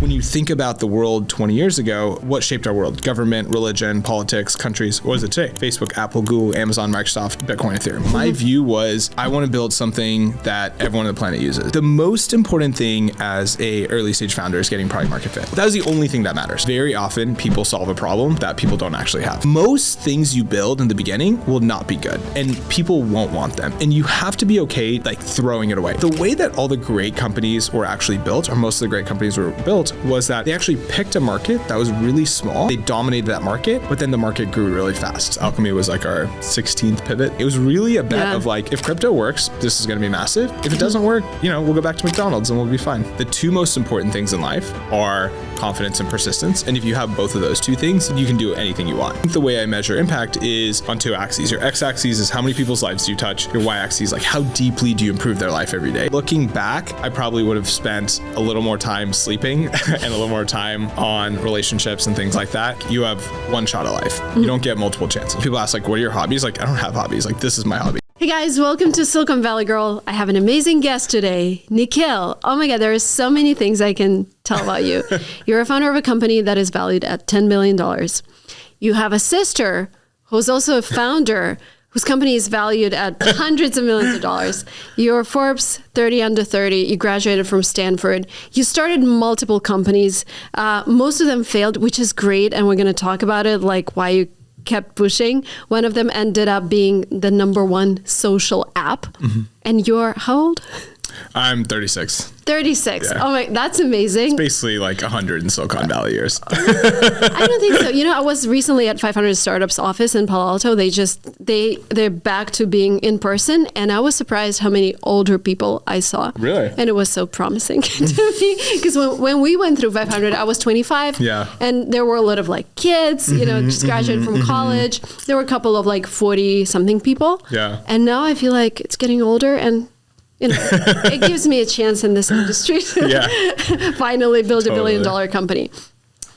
When you think about the world 20 years ago, what shaped our world? Government, religion, politics, countries. What is it today? Facebook, Apple, Google, Amazon, Microsoft, Bitcoin, Ethereum. My view was I want to build something that everyone on the planet uses. The most important thing as a early stage founder is getting product market fit. That is the only thing that matters. Very often people solve a problem that people don't actually have. Most things you build in the beginning will not be good and people won't want them. And you have to be okay like throwing it away. The way that all the great companies were actually built, or most of the great companies were built, was that they actually picked a market that was really small. They dominated that market, but then the market grew really fast. Alchemy was like our 16th pivot. It was really a bet of like, if crypto works, this is going to be massive. If it doesn't work, we'll go back to McDonald's and we'll be fine. The two most important things in life are confidence and persistence. And if you have both of those two things, you can do anything you want. The way I measure impact is on two axes. Your x-axis is how many people's lives do you touch? Your y-axis is like how deeply do you improve their life every day? Looking back, I probably would have spent a little more time sleeping and a little more time on relationships and things like that. You have one shot at life. You don't get multiple chances. People ask like, what are your hobbies? Like, I don't have hobbies. Like, this is my hobby. Hey guys, welcome to Silicon Valley Girl. I have an amazing guest today, Nikil. Oh my God, there are so many things I can tell about you. You're a founder of a company that is valued at $10 million. You have a sister who's also a founder whose company is valued at hundreds of millions of dollars. You're Forbes 30 under 30. You graduated from Stanford. You started multiple companies. Most of them failed, which is great. And we're going to talk about it, like why you kept pushing. One of them ended up being the ¡1 social app. Mm-hmm. And you're how old? I'm 36. 36. Yeah. Oh my, that's amazing. It's basically like 100 in Silicon Valley years. I don't think so. I was recently at 500 Startups office in Palo Alto. They're back to being in person. And I was surprised how many older people I saw. Really? And it was so promising to me. Because when we went through 500, I was 25. Yeah. And there were a lot of like kids, just graduated from college. There were a couple of like 40 something people. Yeah. And now I feel like it's getting older and it gives me a chance in this industry to finally build a $1 billion company.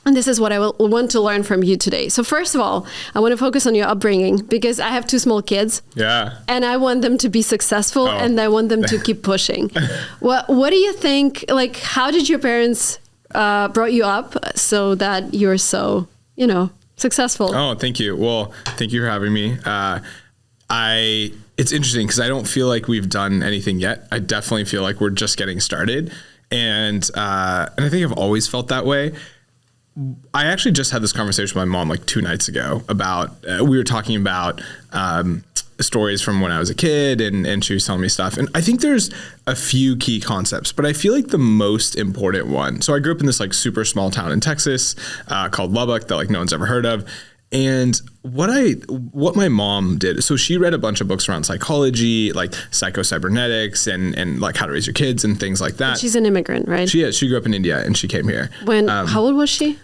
And this is what I will want to learn from you today. So first of all, I want to focus on your upbringing because I have two small kids. Yeah. And I want them to be successful and I want them to keep pushing. What do you think, like, how did your parents brought you up so that you're so, successful? Oh, thank you. Well, thank you for having me. It's interesting because I don't feel like we've done anything yet. I definitely feel like we're just getting started. And I think I've always felt that way. I actually just had this conversation with my mom like 2 nights ago about, we were talking about stories from when I was a kid and she was telling me stuff. And I think there's a few key concepts, but I feel like the most important one. So I grew up in this like super small town in Texas called Lubbock that like no one's ever heard of. And what my mom did, so she read a bunch of books around psychology, like psycho-cybernetics and like how to raise your kids and things like that. But she's an immigrant, right? She is. She grew up in India and she came here. How old was she?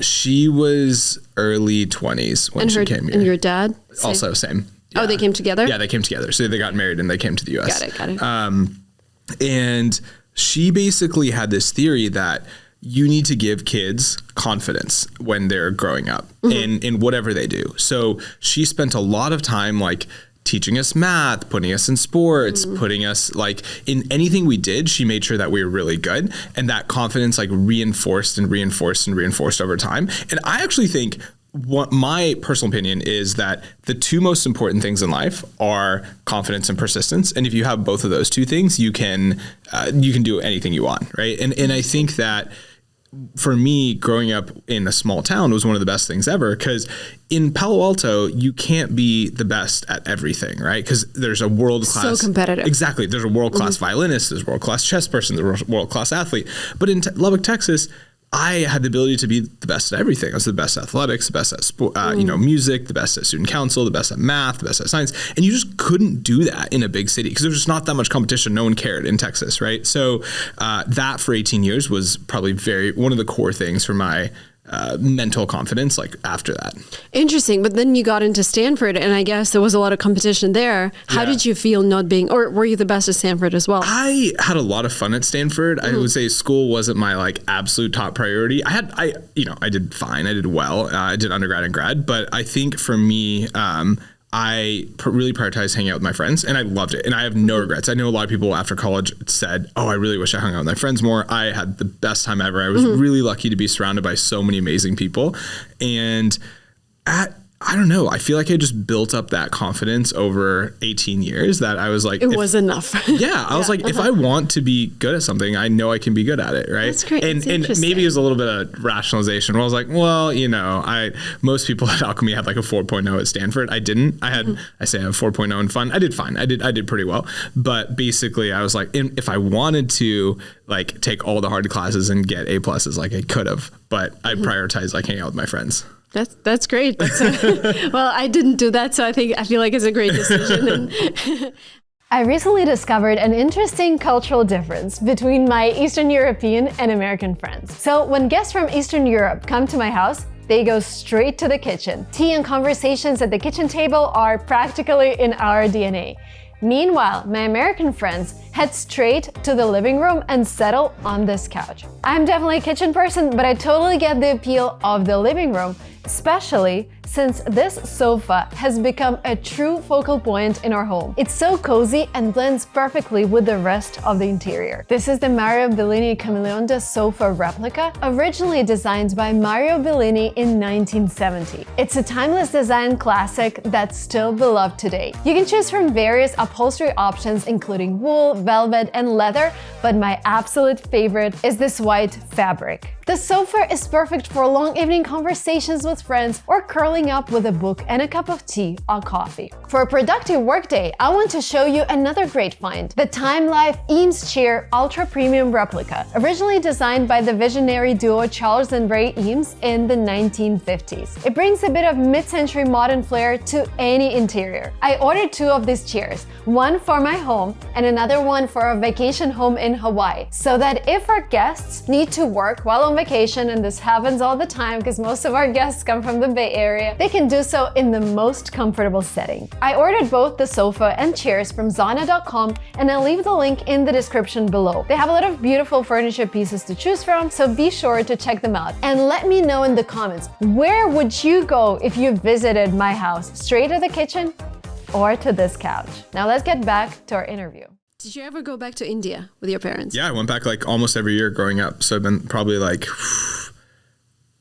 She was early 20s when she came here. And your dad? Also same. Yeah. Oh, they came together? Yeah, they came together. So they got married and they came to the US. Got it. And she basically had this theory that you need to give kids confidence when they're growing up in whatever they do. So she spent a lot of time like teaching us math, putting us in sports, putting us like in anything we did. She made sure that we were really good, and that confidence like reinforced over time. And I actually think what my personal opinion is that the two most important things in life are confidence and persistence. And if you have both of those two things, you can do anything you want, right? And I think that for me, growing up in a small town was one of the best things ever because in Palo Alto, you can't be the best at everything, right? Because there's a world-class... So competitive. Exactly. There's a world-class violinist, there's a world-class chess person, there's a world-class athlete. But in Lubbock, Texas, I had the ability to be the best at everything. I was the best at athletics, the best at sport, music, the best at student council, the best at math, the best at science. And you just couldn't do that in a big city because there's just not that much competition. No one cared in Texas, right? So that for 18 years was probably one of the core things for my mental confidence, like after that. Interesting. But then you got into Stanford and I guess there was a lot of competition there. How did you feel not being, or were you the best at Stanford as well? I had a lot of fun at Stanford. I would say school wasn't my like absolute top priority. I did fine. I did well. I did undergrad and grad, but I think for me, I really prioritized hanging out with my friends, and I loved it. And I have no regrets. I know a lot of people after college said, oh, I really wish I hung out with my friends more. I had the best time ever. I was really lucky to be surrounded by so many amazing people. And I don't know. I feel like I just built up that confidence over 18 years that I was like, it was enough. I was like, if I want to be good at something, I know I can be good at it. Right. That's great. And maybe it was a little bit of rationalization where I was like, well, most people at Alchemy had like a 4.0 at Stanford. I didn't. I had, I say I have 4.0 in fun. I did fine. I did pretty well. But basically I was like, if I wanted to like take all the hard classes and get A+, like I could have, but I prioritized like hanging out with my friends. That's great. Well, I didn't do that, so I feel like it's a great decision. I recently discovered an interesting cultural difference between my Eastern European and American friends. So when guests from Eastern Europe come to my house, they go straight to the kitchen. Tea and conversations at the kitchen table are practically in our DNA. Meanwhile, my American friends head straight to the living room and settle on this couch. I'm definitely a kitchen person, but I totally get the appeal of the living room, especially since this sofa has become a true focal point in our home. It's so cozy and blends perfectly with the rest of the interior. This is the Mario Bellini Camaleonda sofa replica, originally designed by Mario Bellini in 1970. It's a timeless design classic that's still beloved today. You can choose from various upholstery options including wool, velvet, and leather, but my absolute favorite is this white fabric. The sofa is perfect for long evening conversations with friends or curling up with a book and a cup of tea or coffee. For a productive workday, I want to show you another great find, the Time Life Eames Chair Ultra Premium Replica, originally designed by the visionary duo Charles and Ray Eames in the 1950s. It brings a bit of mid-century modern flair to any interior. I ordered 2 of these chairs, one for my home and another one for a vacation home in Hawaii, so that if our guests need to work while on vacation, and this happens all the time because most of our guests come from the Bay Area, they can do so in the most comfortable setting. I ordered both the sofa and chairs from Zana.com, and I'll leave the link in the description below. They have a lot of beautiful furniture pieces to choose from, so be sure to check them out. And let me know in the comments, where would you go if you visited my house? Straight to the kitchen or to this couch? Now let's get back to our interview. Did you ever go back to India with your parents? Yeah, I went back like almost every year growing up. So I've been probably like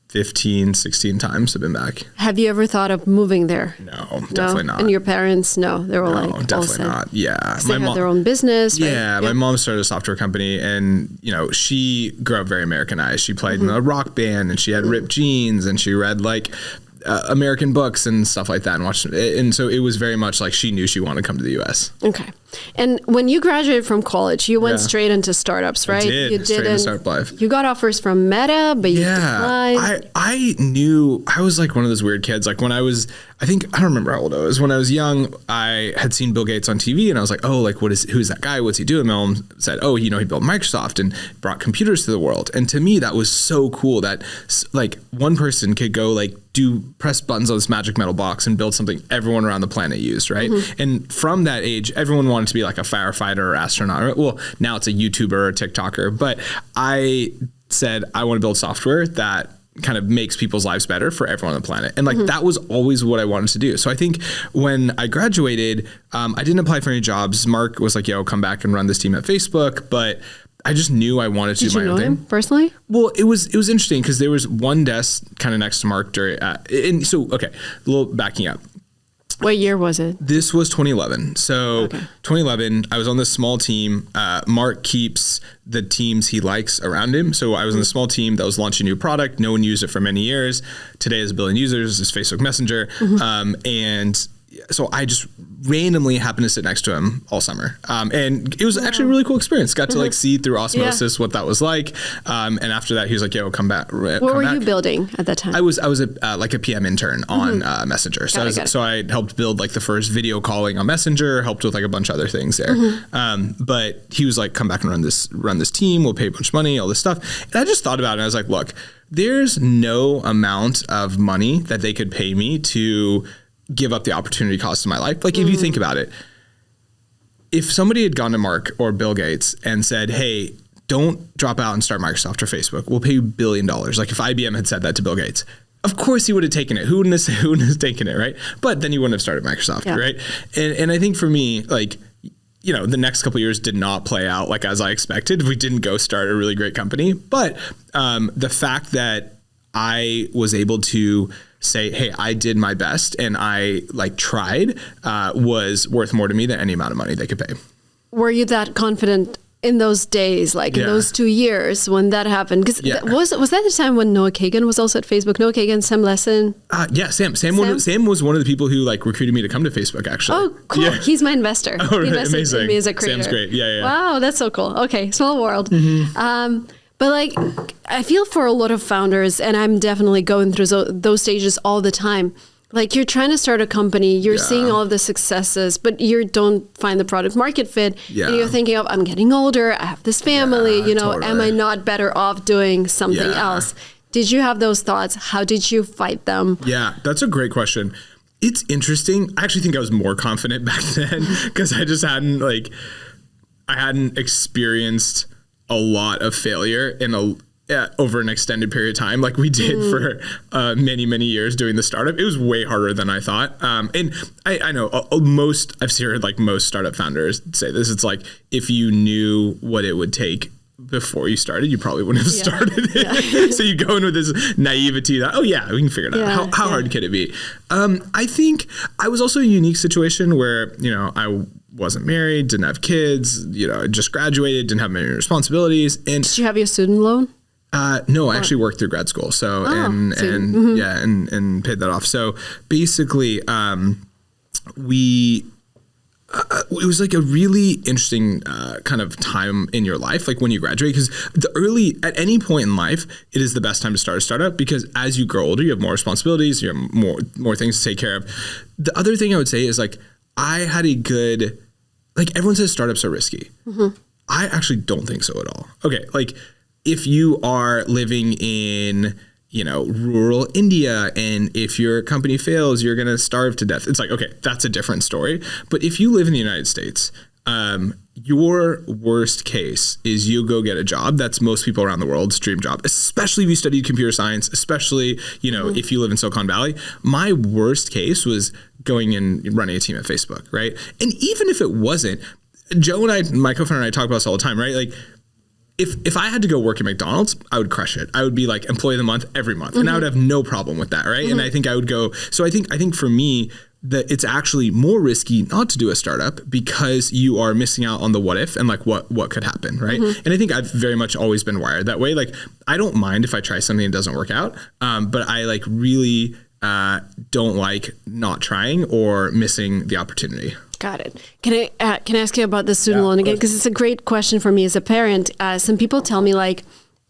15, 16 times I've been back. Have you ever thought of moving there? No, definitely not. And your parents, no, they were like, no, definitely not. Yeah. They had their own business. Right? Yeah, my mom started a software company, and she grew up very Americanized. She played in a rock band, and she had ripped jeans, and she read like American books and stuff like that, and watched. And so it was very much like she knew she wanted to come to the U.S. Okay. And when you graduated from college, you went straight into startups, right? I did. You straight into startup life. You got offers from Meta, but you declined. I knew I was like one of those weird kids. Like when I was, I don't remember how old I was. When I was young, I had seen Bill Gates on TV, and I was like, oh, like who's that guy? What's he doing? My mom said, oh, he built Microsoft and brought computers to the world. And to me, that was so cool that like one person could go like press buttons on this magic metal box and build something everyone around the planet used, right? And from that age, everyone wanted to be like a firefighter or astronaut. Right? Well, now it's a YouTuber or a TikToker, but I said I want to build software that kind of makes people's lives better for everyone on the planet. And like that was always what I wanted to do. So I think when I graduated, I didn't apply for any jobs. Mark was like, yo, come back and run this team at Facebook. But I just knew I wanted to do my own thing. Did you know him personally? Well, it was interesting because there was one desk kind of next to Mark and so, okay, a little backing up. What year was it? This was 2011. So 2011, I was on this small team. Mark keeps the teams he likes around him. So I was in a small team that was launching a new product. No one used it for many years. Today is 1 billion users. It's Facebook Messenger. And so I just randomly happened to sit next to him all summer. And it was actually a really cool experience. Got to like see through osmosis what that was like. And after that, he was like, yo, come back. What were you building at that time? I was like a PM intern on Messenger. So I helped build like the first video calling on Messenger, helped with like a bunch of other things there. But he was like, come back and run this team. We'll pay a bunch of money, all this stuff. And I just thought about it and I was like, look, there's no amount of money that they could pay me to give up the opportunity cost of my life. Like if you think about it, if somebody had gone to Mark or Bill Gates and said, hey, don't drop out and start Microsoft or Facebook, we'll pay you $1 billion. Like if IBM had said that to Bill Gates, of course he would have taken it. Who wouldn't have taken it, right? But then he wouldn't have started Microsoft, right? And I think for me, like, you know, the next couple of years did not play out like as I expected. We didn't go start a really great company. But the fact that I was able to say, hey, I did my best and I like tried was worth more to me than any amount of money they could pay. Were you that confident in those days, like in those 2 years when that happened? Because was that the time when Noah Kagan was also at Facebook? Noah Kagan, Sam Lessin? Sam was one of the people who like recruited me to come to Facebook, actually. Oh, cool. Yeah. He's my investor. Oh, he invested amazing. in me as a creator. Sam's great. Yeah. Wow, that's so cool. Okay, small world. But like, I feel for a lot of founders, and I'm definitely going through those stages all the time. Like you're trying to start a company, you're seeing all of the successes, but you don't find the product market fit. Yeah. And you're thinking of, I'm getting older, I have this family, am I not better off doing something else? Did you have those thoughts? How did you fight them? Yeah, that's a great question. It's interesting. I actually think I was more confident back then because I just hadn't experienced a lot of failure in over an extended period of time, like we did for many, many years doing the startup. It was way harder than I thought. And I know I've heard like most startup founders say this. It's like, if you knew what it would take before you started, you probably wouldn't have started it. So you go in with this naivety that, we can figure it out. How hard could it be? I think I was also in a unique situation where, I wasn't married, didn't have kids, just graduated, didn't have many responsibilities. And did you have your student loan? No, I actually worked through grad school. So, and paid that off. So basically, it was like a really interesting kind of time in your life, like when you graduate, because at any point in life, it is the best time to start a startup, because as you grow older, you have more responsibilities, you have more things to take care of. The other thing I would say is like, I had a good, like everyone says startups are risky. I actually don't think so at all. Okay. Like if you are living in, rural India, and if your company fails, you're going to starve to death. It's like, okay, that's a different story. But if you live in the United States, your worst case is you go get a job. That's most people around the world's dream job, especially if you studied computer science, especially, if you live in Silicon Valley. My worst case was going and running a team at Facebook, right? And even if it wasn't, Joe and I, my co-founder and I talk about this all the time, right? Like, if I had to go work at McDonald's, I would crush it. I would be like employee of the month every month, and I would have no problem with that, right? And I think I would go. So I think for me, that it's actually more risky not to do a startup, because you are missing out on the what if and like what could happen, right? And I think I've very much always been wired that way. Like I don't mind if I try something and it doesn't work out, but I like really don't like not trying or missing the opportunity. Got it. Can I ask you about the student loan again? Because it's a great question for me as a parent. Some people tell me like,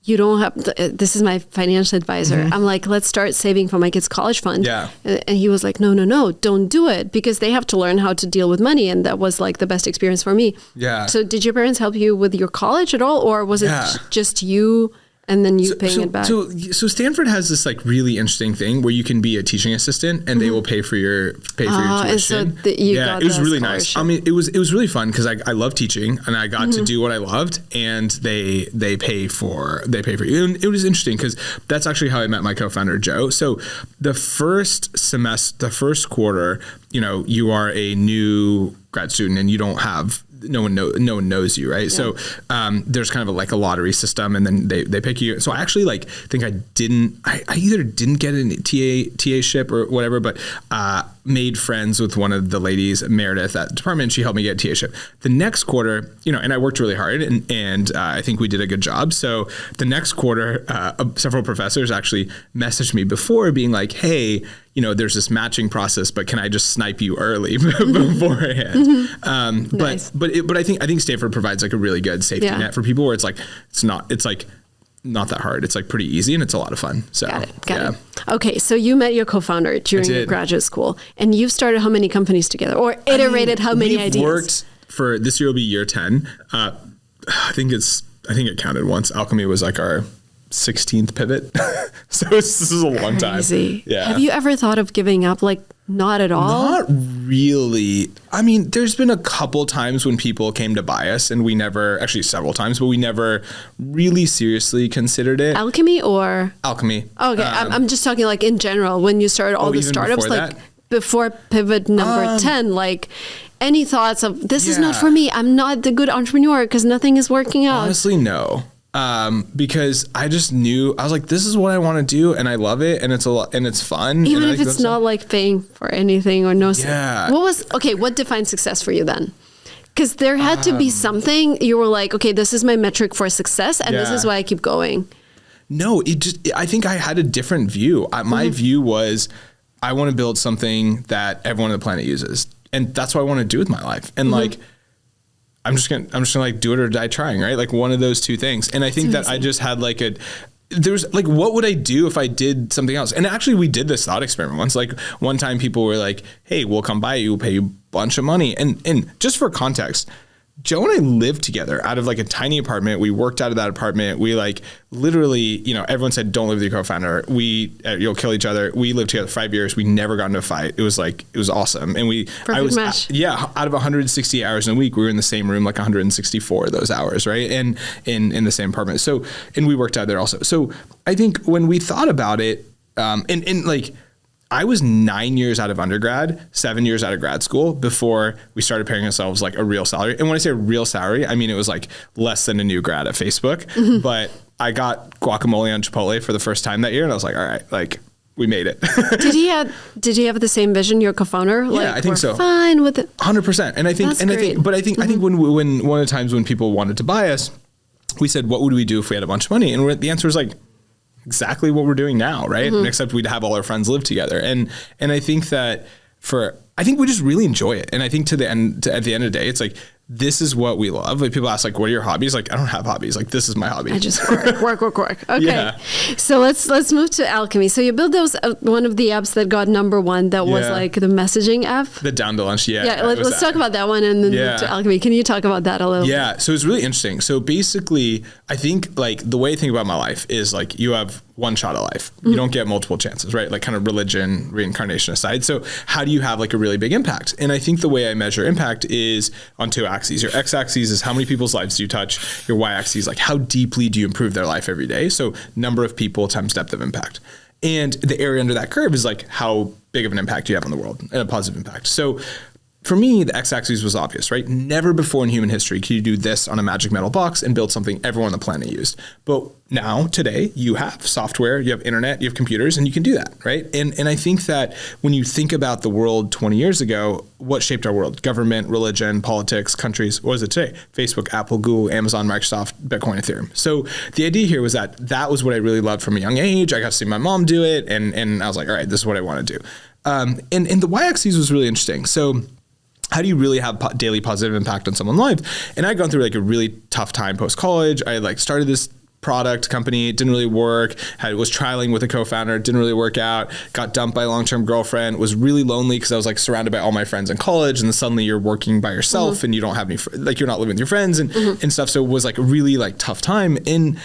you don't have, this is my financial advisor. I'm like, let's start saving for my kid's college fund. Yeah. And he was like, no, don't do it, because they have to learn how to deal with money. And that was like the best experience for me. Yeah. So did your parents help you with your college at all? Or was it just you and then you paying it back? So Stanford has this like really interesting thing where you can be a teaching assistant and they will pay for your tuition. And so it was really nice. I mean, it was really fun because I love teaching and I got to do what I loved, and they pay for you. And it was interesting because that's actually how I met my co-founder Joe. So the first semester, the first quarter, you are a new grad student and you don't have, no one knows you, right? Yeah. So there's kind of like a lottery system, and then they pick you. So I actually think I either didn't get an TA-ship or whatever, but made friends with one of the ladies, Meredith, at the department. She helped me get a TA-ship. The next quarter, and I worked really hard, and I think we did a good job. So the next quarter, several professors actually messaged me before being like, hey, there's this matching process, but can I just snipe you early beforehand? Nice. But I think Stanford provides like a really good safety net for people where it's not that hard. It's like pretty easy and it's a lot of fun. So Got it. Okay. So you met your co-founder during your graduate school, and you've started how many companies together, or iterated how many ideas? We've worked for, this year will be year 10. I think it counted once. Alchemy was like our 16th pivot. So this is a long time. Yeah. Have you ever thought of giving up? Like Not at all? Not really. I mean, there's been a couple times when people came to buy us and we never, actually several times, but we never really seriously considered it. Alchemy or? Alchemy. Okay, I'm just talking like in general, when you started all the startups, like before pivot number 10, like any thoughts of this is not for me, I'm not the good entrepreneur because nothing is working out? Honestly, no. Because I just knew, I was like, this is what I want to do and I love it and it's a lot and it's fun. Even if it's not like paying for anything or no. Yeah. What defines success for you then? Because there had to be something you were like, okay, this is my metric for success and this is why I keep going. No, I think I had a different view. My view was I want to build something that everyone on the planet uses. And that's what I want to do with my life. And like, I'm just gonna like do it or die trying, right? Like one of those two things. And I think that I just had like there's like, what would I do if I did something else? And actually we did this thought experiment once. Like one time people were like, hey, we'll come by you, we'll pay you a bunch of money. And just for context, Joe and I lived together out of like a tiny apartment. We worked out of that apartment. We like literally, you know, everyone said, don't live with your co-founder. You'll kill each other. We lived together 5 years. We never got into a fight. It was awesome. And Perfect match. Out of 160 hours in a week, we were in the same room, like 164 of those hours. Right. And in the same apartment. So, and we worked out there also. So I think when we thought about it, and like, I was 9 years out of undergrad, 7 years out of grad school before we started paying ourselves like a real salary. And when I say real salary, I mean, it was like less than a new grad at Facebook, but I got guacamole on Chipotle for the first time that year. And I was like, all right, like we made it. Did he have the same vision, your co-founder? Like, yeah, I think so. Fine with it. 100%. And I think, I think when one of the times when people wanted to buy us, we said, what would we do if we had a bunch of money? And the answer was like, exactly what we're doing now, right? Except we'd have all our friends live together. And I think that I think we just really enjoy it. And I think at the end of the day, it's like, this is what we love. Like people ask like, what are your hobbies? Like, I don't have hobbies. Like, this is my hobby. I just work. Okay. Yeah. So let's move to Alchemy. So you built one of the apps that got #1 that was like the messaging app. The down to lunch. Yeah. Yeah. Let's talk about that one and then move to Alchemy. Can you talk about that a little? Yeah. So it's really interesting. So basically, I think like the way I think about my life is like you have one shot at life. You don't get multiple chances, right? Like kind of religion, reincarnation aside. So how do you have like a really big impact? And I think the way I measure impact is on two axes. Your x-axis is how many people's lives do you touch? Your y-axis, like how deeply do you improve their life every day? So number of people times depth of impact. And the area under that curve is like how big of an impact you have on the world and a positive impact. So for me, the x-axis was obvious, right? Never before in human history could you do this on a magic metal box and build something everyone on the planet used. But now, today, you have software, you have internet, you have computers, and you can do that, right? And I think that when you think about the world 20 years ago, what shaped our world? Government, religion, politics, countries. What is it today? Facebook, Apple, Google, Amazon, Microsoft, Bitcoin, Ethereum. So the idea here was that was what I really loved from a young age. I got to see my mom do it, and I was like, all right, this is what I want to do. And the y-axis was really interesting. So how do you really have daily positive impact on someone's life? And I'd gone through like a really tough time post-college. I like started this product company. It didn't really work. Was trialing with a co-founder. It didn't really work out. Got dumped by a long-term girlfriend. Was really lonely because I was like surrounded by all my friends in college. And then suddenly you're working by yourself and you don't have any, like you're not living with your friends and stuff. So it was like a really like tough time. And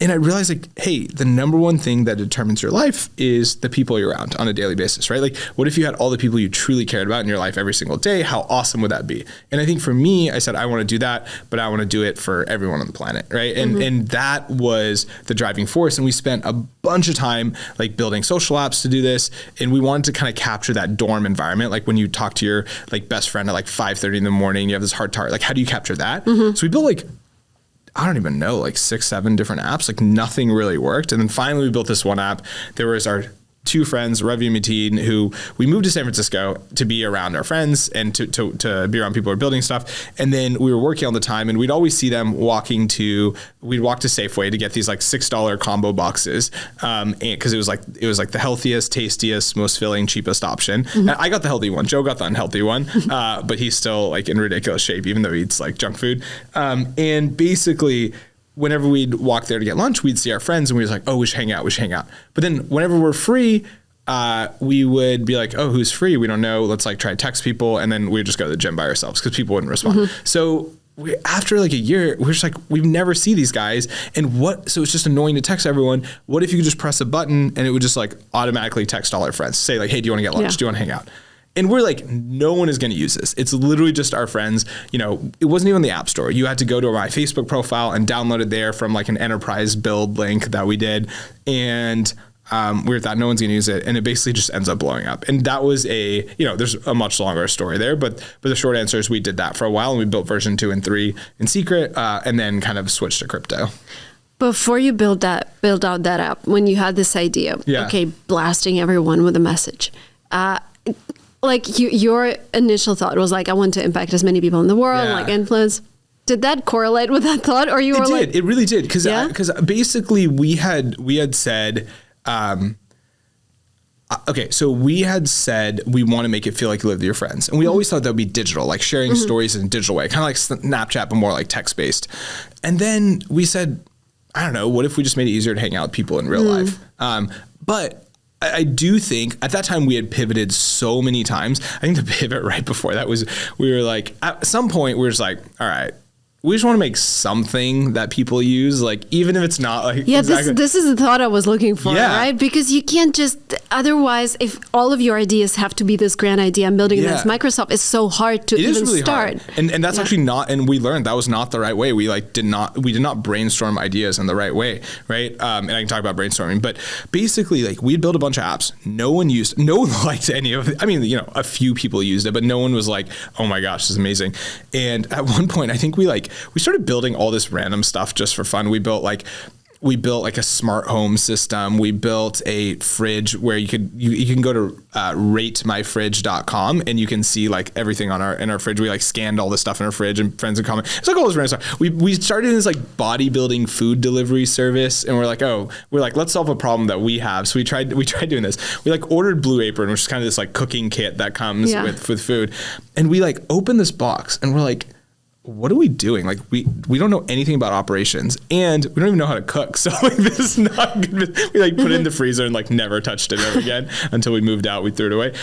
I realized like, hey, the number one thing that determines your life is the people you're around on a daily basis, right? Like what if you had all the people you truly cared about in your life every single day? How awesome would that be? And I think for me, I said, I want to do that, but I want to do it for everyone on the planet, right? And that was the driving force. And we spent a bunch of time like building social apps to do this. And we wanted to kind of capture that dorm environment. Like when you talk to your like best friend at like 5:30 in the morning, you have this hard target. Like how do you capture that? So we built like, I don't even know, like 6-7 different apps, like nothing really worked. And then finally we built this one app. There was our two friends, Ravi and Mateen, who we moved to San Francisco to be around our friends and to be around people who are building stuff. And then we were working all the time and we'd always see them we'd walk to Safeway to get these like $6 combo boxes. Cause it was like the healthiest, tastiest, most filling, cheapest option. And I got the healthy one. Joe got the unhealthy one. But he's still like in ridiculous shape, even though he eats like junk food. And basically, whenever we'd walk there to get lunch, we'd see our friends and we was like, oh, we should hang out. But then whenever we're free, we would be like, oh, who's free? We don't know. Let's like try to text people. And then we'd just go to the gym by ourselves because people wouldn't respond. So after like a year, we're just like, we never see these guys. And so it's just annoying to text everyone. What if you could just press a button and it would just like automatically text all our friends, say like, hey, do you want to get lunch? Do you want to hang out? And we're like, no one is going to use this. It's literally just our friends. You know, it wasn't even the App Store. You had to go to my Facebook profile and download it there from like an enterprise build link that we did. And we thought no one's going to use it. And it basically just ends up blowing up. And that was there's a much longer story there. But the short answer is we did that for a while and we built version 2 and 3 in secret and then kind of switched to crypto. Before you build out that app, when you had this idea, okay, blasting everyone with a message, like your initial thought was like, I want to impact as many people in the world, like influence. Did that correlate with that thought, or you were like? It really did, because basically we had said, so we had said we want to make it feel like you live with your friends, and we always thought that would be digital, like sharing stories in a digital way, kind of like Snapchat, but more like text based. And then we said, I don't know, what if we just made it easier to hang out with people in real life? But I do think at that time we had pivoted so many times. I think the pivot right before that was, we were like, at some point we were just like, all right, we just want to make something that people use, like even if it's not like this is the thought I was looking for, right? Because you can't just, otherwise, if all of your ideas have to be this grand idea, I'm building this Microsoft, it's so hard to even start. Hard. And that's actually not, and we learned that was not the right way. We did not brainstorm ideas in the right way, right? And I can talk about brainstorming, but basically like we'd build a bunch of apps. No one liked any of it. I mean, a few people used it, but no one was like, oh my gosh, this is amazing. And at one point, I think we started building all this random stuff just for fun. We built like a smart home system. We built a fridge where you can go to ratemyfridge.com and you can see like everything in our fridge. We like scanned all the stuff in our fridge and friends and comment. It's like all this random stuff. We started this like bodybuilding food delivery service, and we're like, let's solve a problem that we have. So we tried doing this. We like ordered Blue Apron, which is kind of this like cooking kit that comes with food. And we like opened this box and we're like, what are we doing? Like we don't know anything about operations and we don't even know how to cook. So like this is not good. We like put it in the freezer and like never touched it ever again until we moved out. We threw it away.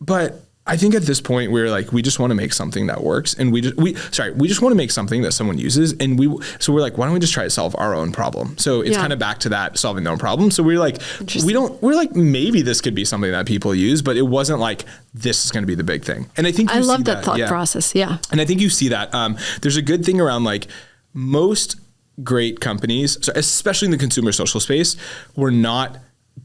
But I think at this point we were like, we just want to make something that works, and we just want to make something that someone uses, and so we're like, why don't we just try to solve our own problem? So it's kind of back to that, solving their own problem. So we're like, we're like, maybe this could be something that people use, but it wasn't like this is going to be the big thing. And I think I love that thought process. Yeah. And I think you see that there's a good thing around like most great companies, so especially in the consumer social space, were not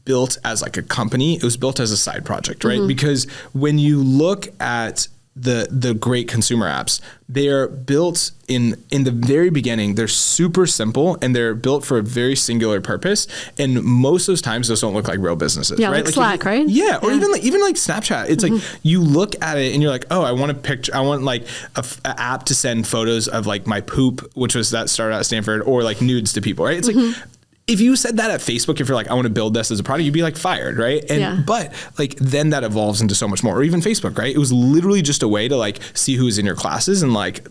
built as like a company. It was built as a side project, right? Because when you look at the great consumer apps, they're built in the very beginning. They're super simple and they're built for a very singular purpose. And most of those times those don't look like real businesses, right? Like Slack, right? Yeah. Or even like Snapchat. It's like you look at it and you're like, oh, I want like a app to send photos of like my poop, which was that started at Stanford, or like nudes to people, right? It's like, if you said that at Facebook, if you're like, I want to build this as a product, you'd be like fired, right? But like then that evolves into so much more. Or even Facebook, right? It was literally just a way to like see who's in your classes and like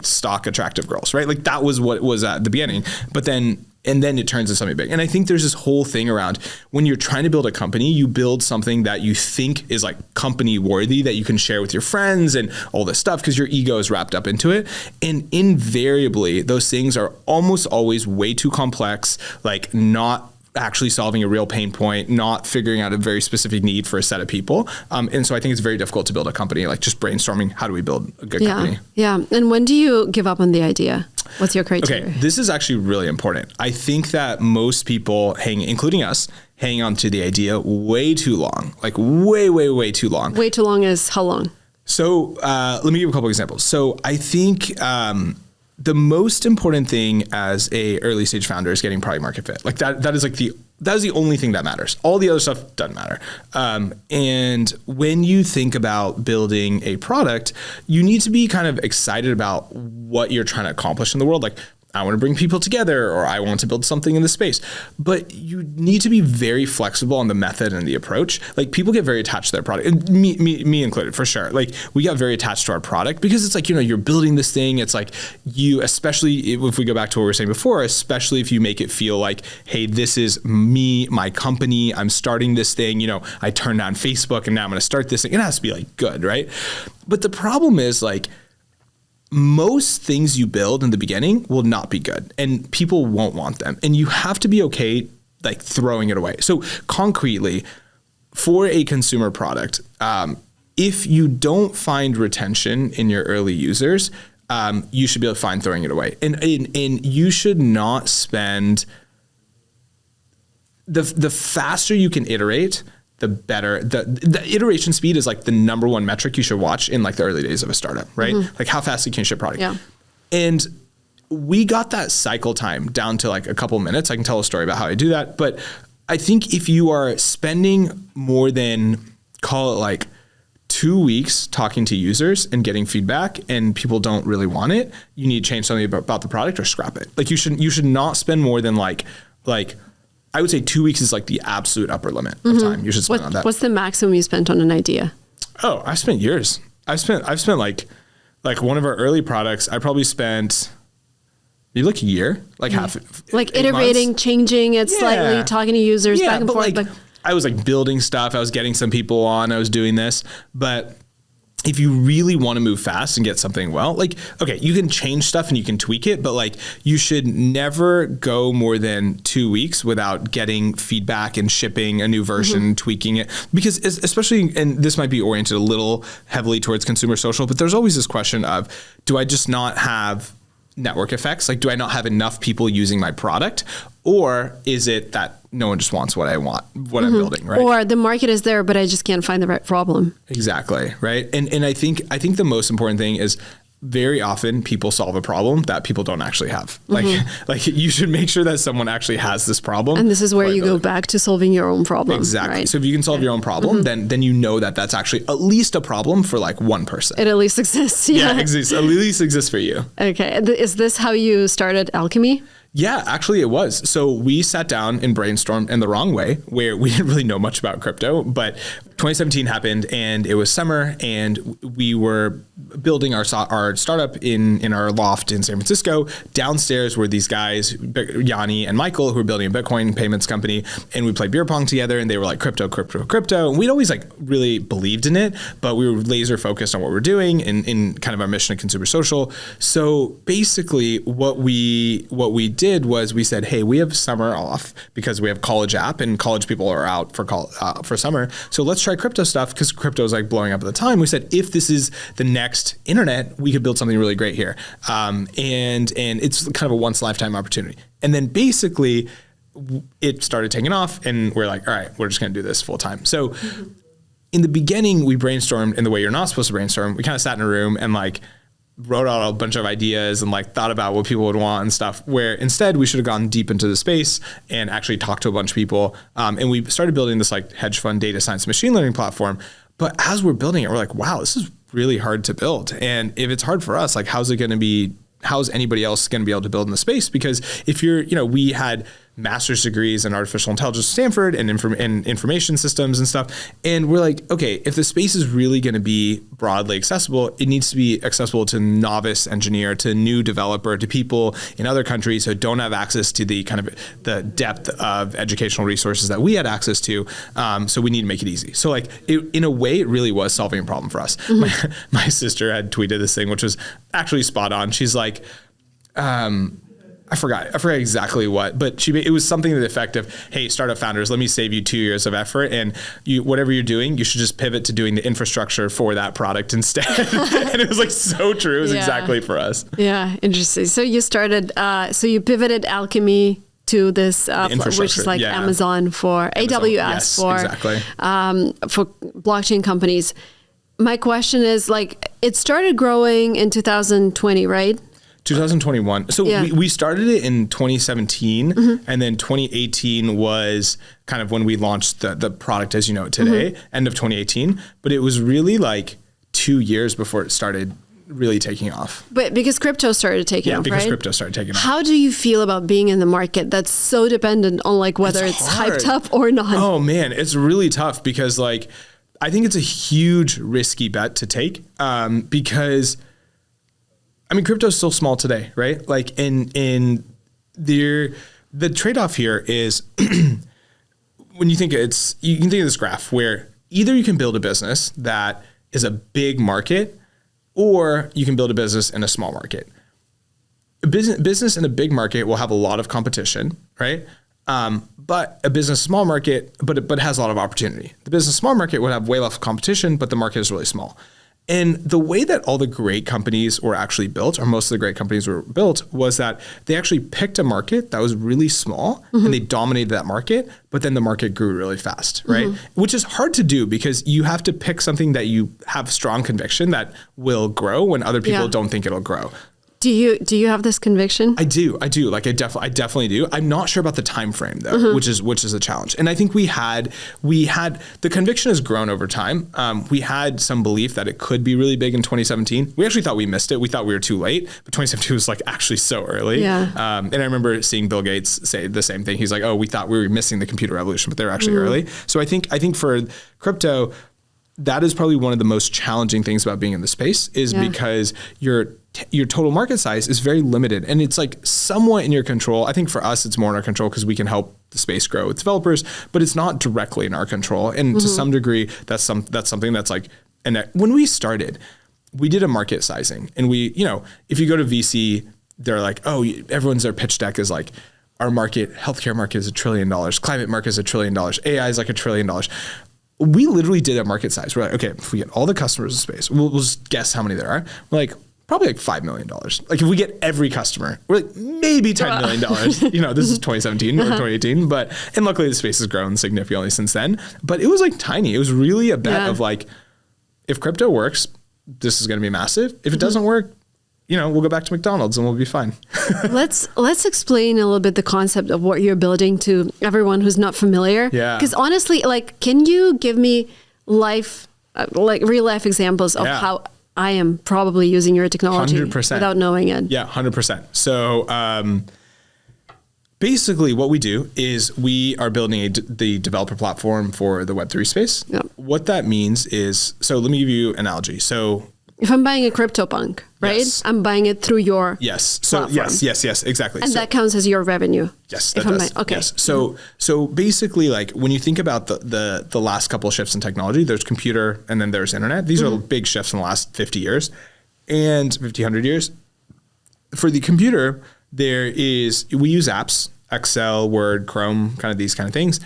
stalk attractive girls, right? Like that was what was at the beginning. But then it turns into something big. And I think there's this whole thing around when you're trying to build a company, you build something that you think is like company worthy, that you can share with your friends and all this stuff because your ego is wrapped up into it. And invariably, those things are almost always way too complex, like not actually solving a real pain point, not figuring out a very specific need for a set of people. And so I think it's very difficult to build a company, like just brainstorming, how do we build a good company? Yeah. And when do you give up on the idea? What's your criteria? Okay, this is actually really important. I think that most people including us, hang on to the idea way too long, like way, way, way too long. Way too long is how long? So let me give you a couple examples. So I think the most important thing as a early stage founder is getting product market fit. Like that is the only thing that matters. All the other stuff doesn't matter. And when you think about building a product, you need to be kind of excited about what you're trying to accomplish in the world. Like, I want to bring people together, or I want to build something in the space. But you need to be very flexible on the method and the approach. Like people get very attached to their product, and me included, for sure. Like we got very attached to our product because it's like, you're building this thing. It's like especially if we go back to what we were saying before, especially if you make it feel like, hey, this is me, my company, I'm starting this thing. I turned on Facebook and now I'm going to start this thing. It has to be like good, right? But the problem is like, most things you build in the beginning will not be good and people won't want them. And you have to be okay like throwing it away. So concretely, for a consumer product, if you don't find retention in your early users, you should be able to find throwing it away. And you should not spend the faster you can iterate, the better. The iteration speed is like the number one metric you should watch in like the early days of a startup, right? Like how fast you can ship product. Yeah. And we got that cycle time down to like a couple minutes. I can tell a story about how I do that. But I think if you are spending more than, call it like 2 weeks talking to users and getting feedback and people don't really want it, you need to change something about the product or scrap it. Like you should not spend more than like I would say 2 weeks is like the absolute upper limit of time you should spend on that. What's the maximum you spent on an idea? Oh, I've spent years. I've spent like one of our early products, I probably spent maybe like a year, like half. Like iterating, months. Changing it slightly, talking to users back and forth. Like, I was like building stuff. I was getting some people on. I was doing this. But if you really want to move fast and get something well, like, okay, you can change stuff and you can tweak it, but like you should never go more than 2 weeks without getting feedback and shipping a new version, tweaking it. Because especially, and this might be oriented a little heavily towards consumer social, but there's always this question of, do I just not have network effects? Like, do I not have enough people using my product? Or is it that no one just wants what I want, what I'm building, right? Or the market is there, but I just can't find the right problem. Exactly, right? And I think the most important thing is very often people solve a problem that people don't actually have. Like you should make sure that someone actually has this problem. And this is where you go back to solving your own problem. Exactly. Right? So if you can solve your own problem, then you know that that's actually at least a problem for like one person. It at least exists. Yeah, exists. At least exists for you. Okay. Is this how you started Alchemy? Yeah, actually it was. So we sat down and brainstormed in the wrong way, where we didn't really know much about crypto, but 2017 happened and it was summer and we were building our startup in our loft in San Francisco. Downstairs were these guys, Yanni and Michael, who were building a Bitcoin payments company, and we played beer pong together and they were like crypto. And we'd always like really believed in it, but we were laser focused on what we're doing in kind of our mission of consumer social. So basically what we did was we said, hey, we have summer off because we have college app and college people are out for summer. So let's try crypto stuff because crypto is like blowing up at the time. We said, if this is the next internet, we could build something really great here. And it's kind of a once in a lifetime opportunity. And then basically it started taking off and we're like, all right, we're just going to do this full time. So in the beginning, we brainstormed in the way you're not supposed to brainstorm. We kind of sat in a room and like wrote out a bunch of ideas and like thought about what people would want and stuff, where instead we should have gone deep into the space and actually talked to a bunch of people. And we started building this like hedge fund data science machine learning platform. But as we're building it, we're like, wow, this is really hard to build. And if it's hard for us, like how's anybody else going to be able to build in the space? Because if we had master's degrees in artificial intelligence at Stanford and information systems and stuff. And we're like, okay, if the space is really going to be broadly accessible, it needs to be accessible to novice engineer, to new developer, to people in other countries who don't have access to the kind of the depth of educational resources that we had access to. So we need to make it easy. So like in a way, it really was solving a problem for us. My sister had tweeted this thing, which was actually spot on. She's like, I forgot exactly what, but it was something to the effect of, hey, startup founders, let me save you 2 years of effort, and whatever you're doing, you should just pivot to doing the infrastructure for that product instead. And it was like so true. It was exactly for us. Yeah, interesting. So you started, you pivoted Alchemy to this, which is like Amazon for AWS for blockchain companies. My question is like, it started growing in 2020, right? 2021. So we started it in 2017, and then 2018 was kind of when we launched the product as you know it today, end of 2018. But it was really like 2 years before it started really taking off. But because crypto started taking off, because crypto started taking off. How do you feel about being in the market that's so dependent on like whether it's hyped up or not? Oh man, it's really tough because like I think it's a huge risky bet to take because I mean, crypto is still small today, right? Like the trade-off here is when you can think of this graph where either you can build a business that is a big market or you can build a business in a small market. A business in a big market will have a lot of competition, right? But a business small market, but it has a lot of opportunity. The business small market would have way less competition, but the market is really small. And the way that all the great companies were actually built, or most of the great companies were built, was that they actually picked a market that was really small and they dominated that market, but then the market grew really fast, right? Which is hard to do because you have to pick something that you have strong conviction that will grow when other people don't think it'll grow. Do you have this conviction? I do. Like I definitely do. I'm not sure about the time frame though, which is a challenge. And I think we had the conviction has grown over time. We had some belief that it could be really big in 2017. We actually thought we missed it. We thought we were too late, but 2017 was like actually so early. Yeah. And I remember seeing Bill Gates say the same thing. He's like, "Oh, we thought we were missing the computer revolution, but they were actually early." So I think for crypto, that is probably one of the most challenging things about being in the space is because your total market size is very limited and it's like somewhat in your control. I think for us, it's more in our control because we can help the space grow with developers, but it's not directly in our control. And to some degree, that's something that's like, and when we started, we did a market sizing and if you go to VC, they're like, oh, their pitch deck is like, our market, healthcare market is $1 trillion, climate market is $1 trillion, AI is like $1 trillion. We literally did a market size. We're like, okay, if we get all the customers in space, we'll just guess how many there are. We're like, probably like $5 million. Like if we get every customer, we're like maybe $10 million. This is 2017 or 2018, and luckily the space has grown significantly since then. But it was like tiny. It was really a bet of like, if crypto works, this is going to be massive. If it doesn't work, we'll go back to McDonald's and we'll be fine. Let's explain a little bit the concept of what you're building to everyone who's not familiar. Yeah. Because honestly, like, can you give me real life examples of how I am probably using your technology 100%. Without knowing it? Yeah, 100%. So basically what we do is we are building the developer platform for the Web3 space. Yep. What that means is, so let me give you an analogy. So if I'm buying a CryptoPunk, right? Yes. I'm buying it through your platform. Yes, exactly. And that counts as your revenue. Yes, that does. Okay. Yes. So basically, like when you think about the last couple of shifts in technology, there's computer and then there's internet. These are big shifts in the last 50 years and 100 years. For the computer, we use apps, Excel, Word, Chrome, kind of these kind of things.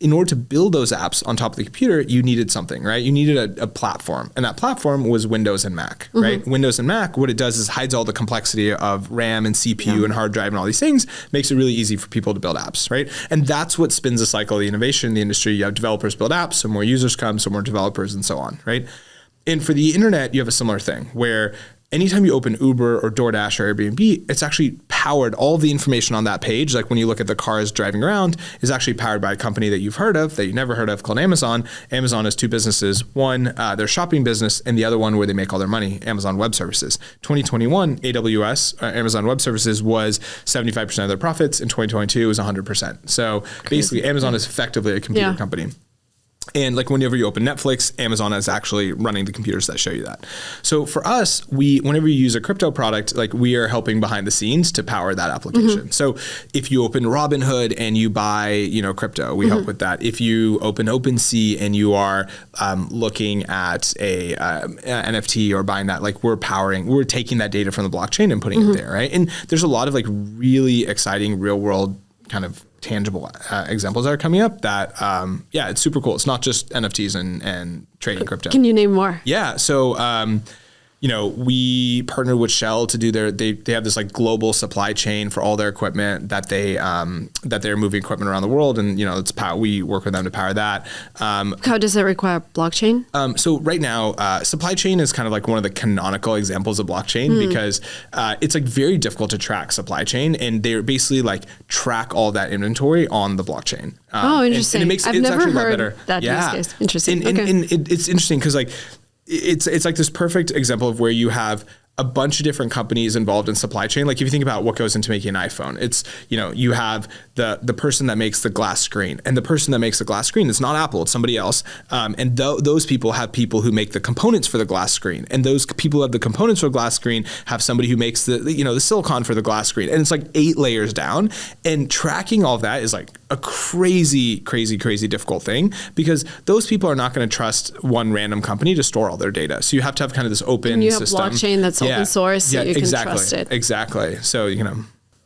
In order to build those apps on top of the computer, you needed something, right? You needed a platform. And that platform was Windows and Mac, right? Windows and Mac, what it does is hides all the complexity of RAM and CPU and hard drive and all these things, makes it really easy for people to build apps, right? And that's what spins the cycle of the innovation in the industry. You have developers build apps, so more users come, so more developers and so on, right? And for the internet, you have a similar thing where anytime you open Uber or DoorDash or Airbnb, it's actually powered. All of the information on that page, like when you look at the cars driving around, is actually powered by a company that you've heard of, that you never heard of, called Amazon. Amazon has two businesses. One, their shopping business, and the other one where they make all their money, Amazon Web Services. 2021, AWS, Amazon Web Services, was 75% of their profits. In 2022, it was 100%. So basically, Amazon is effectively a computer company. And like whenever you open Netflix, Amazon is actually running the computers that show you that. So for us, whenever you use a crypto product, like we are helping behind the scenes to power that application. So if you open Robinhood and you buy, crypto, we help with that. If you open OpenSea and you are looking at a NFT or buying that, like we're taking that data from the blockchain and putting it there, right? And there's a lot of like really exciting real world kind of tangible examples that are coming up that, it's super cool. It's not just NFTs and trading crypto. Can you name more? Yeah. So, we partnered with Shell to do they have this like global supply chain for all their equipment that they're moving equipment around the world. And, we work with them to power that. How does that require blockchain? So right now, supply chain is kind of like one of the canonical examples of blockchain because it's like very difficult to track supply chain, and they're basically like track all that inventory on the blockchain. Interesting. And I've never heard that use case. Interesting. And it's interesting because like, it's like this perfect example of where you have a bunch of different companies involved in supply chain. Like if you think about what goes into making an iPhone, it's, you have the person that makes the glass screen, and the person that makes the glass screen, it's not Apple, it's somebody else. And those people have people who make the components for the glass screen. And those people who have the components for the glass screen have somebody who makes the silicon for the glass screen. And it's like 8 layers down, and tracking all of that is like a crazy, crazy, crazy difficult thing because those people are not going to trust one random company to store all their data. So you have to have kind of this open and you have system. Blockchain that's open source, so you can trust it. Exactly. So,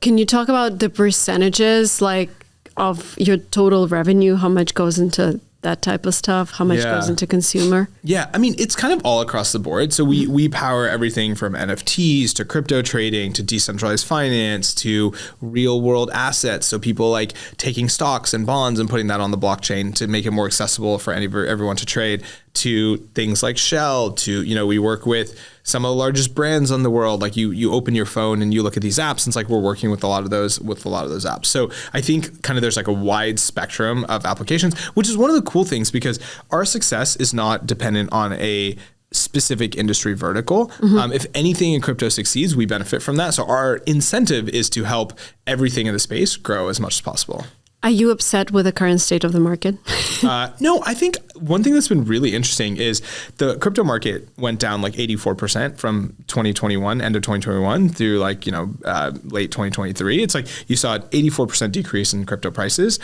Can you talk about the percentages like of your total revenue? How much goes into that type of stuff? How much goes into consumer? Yeah, I mean, it's kind of all across the board. So we power everything from NFTs to crypto trading to decentralized finance to real world assets. So people like taking stocks and bonds and putting that on the blockchain to make it more accessible for everyone to trade, to things like Shell, to, we work with some of the largest brands in the world. Like you open your phone and you look at these apps, and it's like we're working with a lot of those apps. So I think kind of there's like a wide spectrum of applications, which is one of the cool things because our success is not dependent on a specific industry vertical. If anything in crypto succeeds, we benefit from that. So our incentive is to help everything in the space grow as much as possible. Are you upset with the current state of the market? No, I think one thing that's been really interesting is the crypto market went down like 84% from 2021, end of 2021 through like, late 2023. It's like you saw an 84% decrease in crypto prices.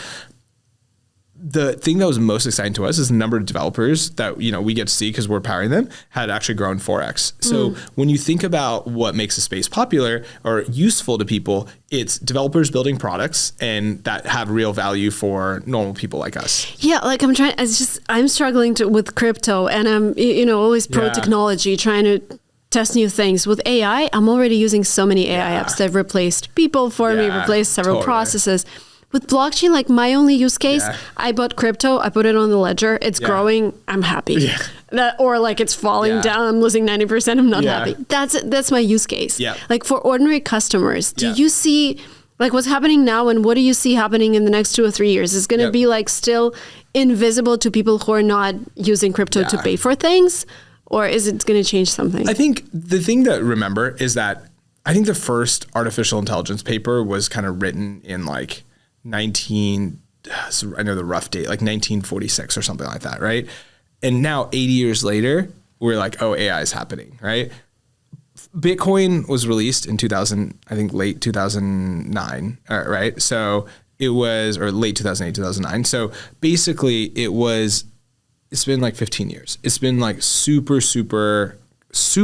The thing that was most exciting to us is the number of developers that, we get to see because we're powering them had actually grown 4x. So when you think about what makes a space popular or useful to people, it's developers building products and that have real value for normal people like us. Yeah, like I'm struggling with crypto and I'm, always pro technology, trying to test new things. With AI, I'm already using so many AI apps that replaced people for me, replaced several processes. With blockchain, like my only use case, I bought crypto, I put it on the ledger, it's growing, I'm happy. Or like it's falling down, I'm losing 90%, I'm not happy. That's my use case. Like for ordinary customers, do you see like what's happening now and what do you see happening in the next 2 or 3 years? Is going to be like still invisible to people who are not using crypto to pay for things? Or is it going to change something? I think the thing to remember is that I think the first artificial intelligence paper was kind of written in like I know the rough date, like 1946 or something like that, right? And now 80 years later, we're like, oh, AI is happening, right? Bitcoin was released in 2000, I think late 2009, right? So it was, or late 2008, 2009. So basically it's been like 15 years. It's been like super, super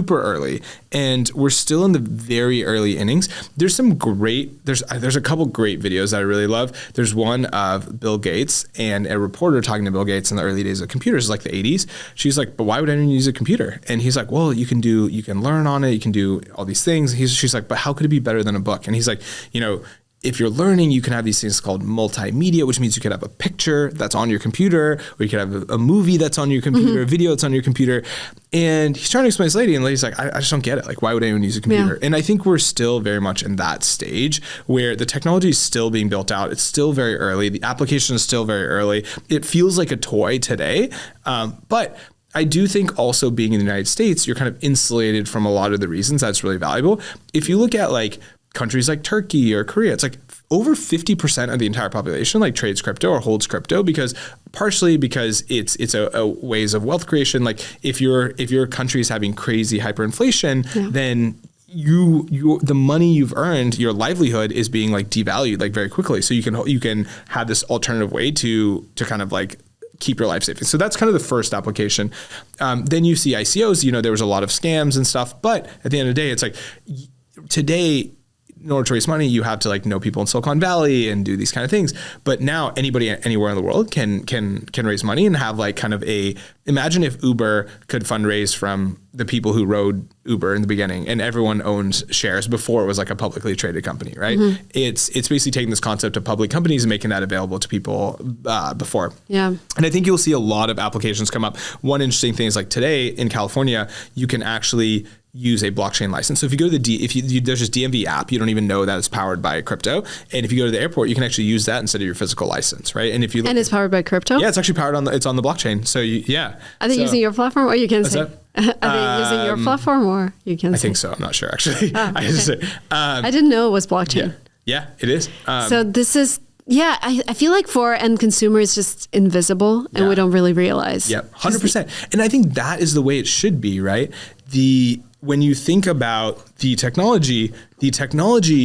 early, and we're still in the very early innings. There's a couple great videos that I really love. There's one of Bill Gates and a reporter talking to Bill Gates in the early days of computers, like the 80s. She's like, but why would anyone use a computer? And he's like, well, you can learn on it. You can do all these things. She's like, but how could it be better than a book? And he's like, if you're learning, you can have these things called multimedia, which means you could have a picture that's on your computer, or you could have a movie that's on your computer, a video that's on your computer. And he's trying to explain to this lady, and the lady's like, I just don't get it. Like, why would anyone use a computer? And I think we're still very much in that stage where the technology is still being built out. It's still very early. The application is still very early. It feels like a toy today, but I do think also being in the United States, you're kind of insulated from a lot of the reasons that's really valuable. If you look at like countries like Turkey or Korea, it's like over 50% of the entire population like trades crypto or holds crypto partially because it's a ways of wealth creation. Like if your country is having crazy hyperinflation, then the money you've earned, your livelihood is being like devalued like very quickly. So you can have this alternative way to kind of like keep your life savings. So that's kind of the first application. Then you see ICOs, there was a lot of scams and stuff, but at the end of the day, it's like today, in order to raise money, you have to like know people in Silicon Valley and do these kind of things. But now anybody anywhere in the world can raise money and have like kind of imagine if Uber could fundraise from the people who rode Uber in the beginning and everyone owns shares before it was like a publicly traded company, right? It's basically taking this concept of public companies and making that available to people before. Yeah. And I think you'll see a lot of applications come up. One interesting thing is like today in California, you can actually use a blockchain license. So if you go to there's this DMV app, you don't even know that it's powered by crypto. And if you go to the airport, you can actually use that instead of your physical license, right? And if you it's powered by crypto? Yeah, it's actually powered it's on the blockchain. So Are they using your platform or you can say? Are they using your platform or you can say? I think so. I'm not sure actually. Okay. I didn't know it was blockchain. Yeah, it is. So this is I feel like for end consumer it's just invisible and we don't really realize. Yeah, 100%. And I think that is the way it should be, right? when you think about the technology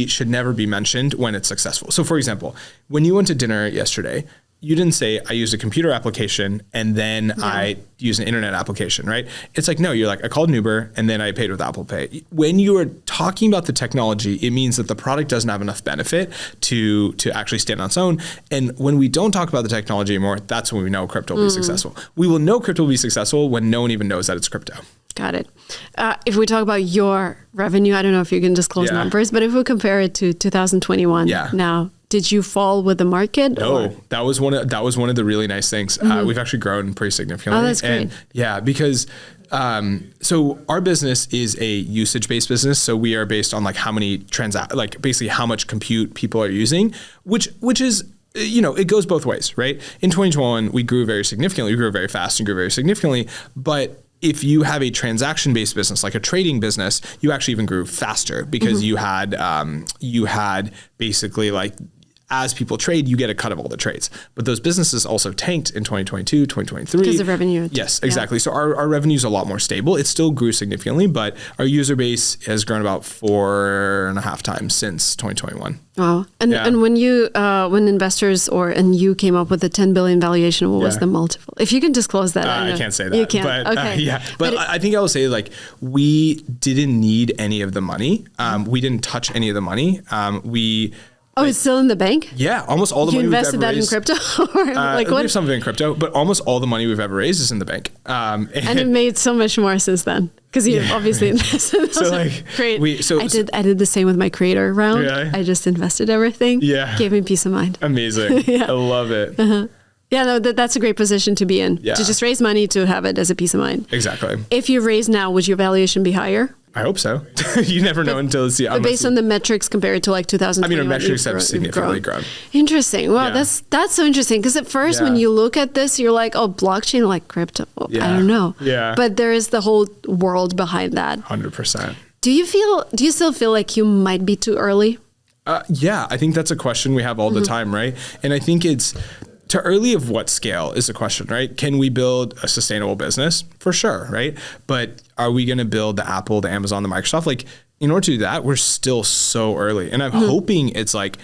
should never be mentioned when it's successful. So for example, when you went to dinner yesterday, you didn't say, I used a computer application and then I used an internet application, right? It's like, no, you're like, I called an Uber and then I paid with Apple Pay. When you are talking about the technology, it means that the product doesn't have enough benefit to actually stand on its own. And when we don't talk about the technology anymore, that's when we know crypto will be successful. We will know crypto will be successful when no one even knows that it's crypto. Got it. If we talk about your revenue, I don't know if you can disclose numbers, but if we compare it to 2021 now, did you fall with the market? No, or? that was one of the really nice things. We've actually grown pretty significantly. Oh, that's great. And because so our business is a usage-based business. So we are based on like how many basically how much compute people are using, which is, it goes both ways, right? In 2021, we grew very significantly. We grew very fast and grew very significantly. But if you have a transaction-based business, like a trading business, you actually even grew faster because you had basically like, as people trade, you get a cut of all the trades. But those businesses also tanked in 2022, 2023. Because of revenue. Yes, exactly. Yeah. So our revenue is a lot more stable. It still grew significantly, but our user base has grown about 4.5 times since 2021. Wow. And when you when investors and you came up with the 10 billion valuation, what was the multiple? If you can disclose that. I can't say that. You can't. But, okay. But I think I will say like we didn't need any of the money. We didn't touch any of the money. It's still in the bank? Yeah, almost all the money we've ever raised. You invested that in crypto? Or like what? We have some of it in crypto, but almost all the money we've ever raised is in the bank. And it made so much more since then. Because you obviously invested. So like, great. I did the same with my creator round. Yeah. I just invested everything. Yeah. Gave me peace of mind. Amazing. I love it. Yeah, no, that's a great position to be in. Yeah. To just raise money to have it as a peace of mind. Exactly. If you raise now, would your valuation be higher? I hope so. You never know until it's But based on the metrics compared to like 2020. Our metrics have significantly grown. Interesting. Wow, that's so interesting. Because at first when you look at this, you're like, oh, blockchain, like crypto. I don't know. Yeah. But there is the whole world behind that. 100%. Do you still feel like you might be too early? Yeah, I think that's a question we have all the time, right? And I think it's too early of what scale is the question, right? Can we build a sustainable business? For sure, right? But are we going to build the Apple, the Amazon, the Microsoft? Like in order to do that, we're still so early. And I'm hoping it's like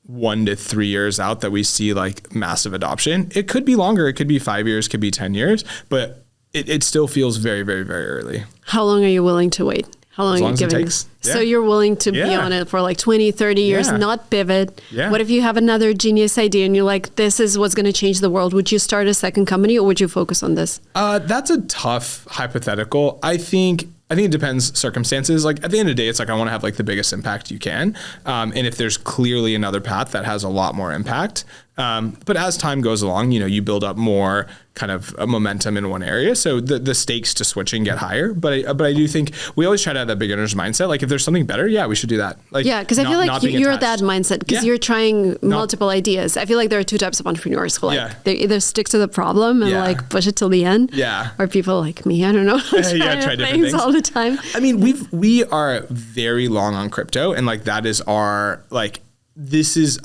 1 to 3 years out that we see like massive adoption. It could be longer. It could be 5 years, could be 10 years, but it still feels very, very, very early. How long are you willing to wait? How long as are long you as giving? it takes. Yeah. So you're willing to be on it for like 20, 30 years, not pivot. Yeah. What if you have another genius idea and you're like, this is what's going to change the world? Would you start a second company or would you focus on this? That's a tough hypothetical. I think it depends circumstances. Like at the end of the day, it's like I want to have like the biggest impact you can. And if there's clearly another path that has a lot more impact, but as time goes along, you build up more kind of a momentum in one area. So the stakes to switching get higher. But I do think we always try to have that beginner's mindset. Like if there's something better, we should do that. Like, because I feel like you're that mindset because you're trying multiple ideas. I feel like there are two types of entrepreneurs who they either stick to the problem and like push it till the end. Yeah. Or people like me, I don't know, try different things all the time. I mean, we are very long on crypto and like that is our like this is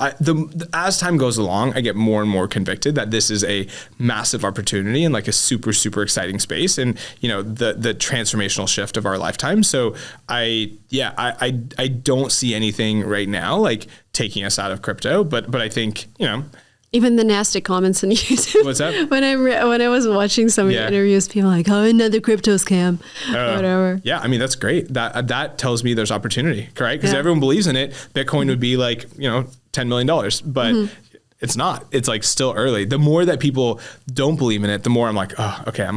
as time goes along, I get more and more convicted that this is a massive opportunity and like a super, super exciting space and, the transformational shift of our lifetime. So I don't see anything right now like taking us out of crypto, but I think, even the nasty comments on YouTube. What's up? When I was watching some of your interviews, people were like, oh, another crypto scam, whatever. Yeah, I mean, that's great. That tells me there's opportunity, right? Because everyone believes in it. Bitcoin would be like, $10 million, but it's not. It's like still early. The more that people don't believe in it, the more I'm like, oh, okay,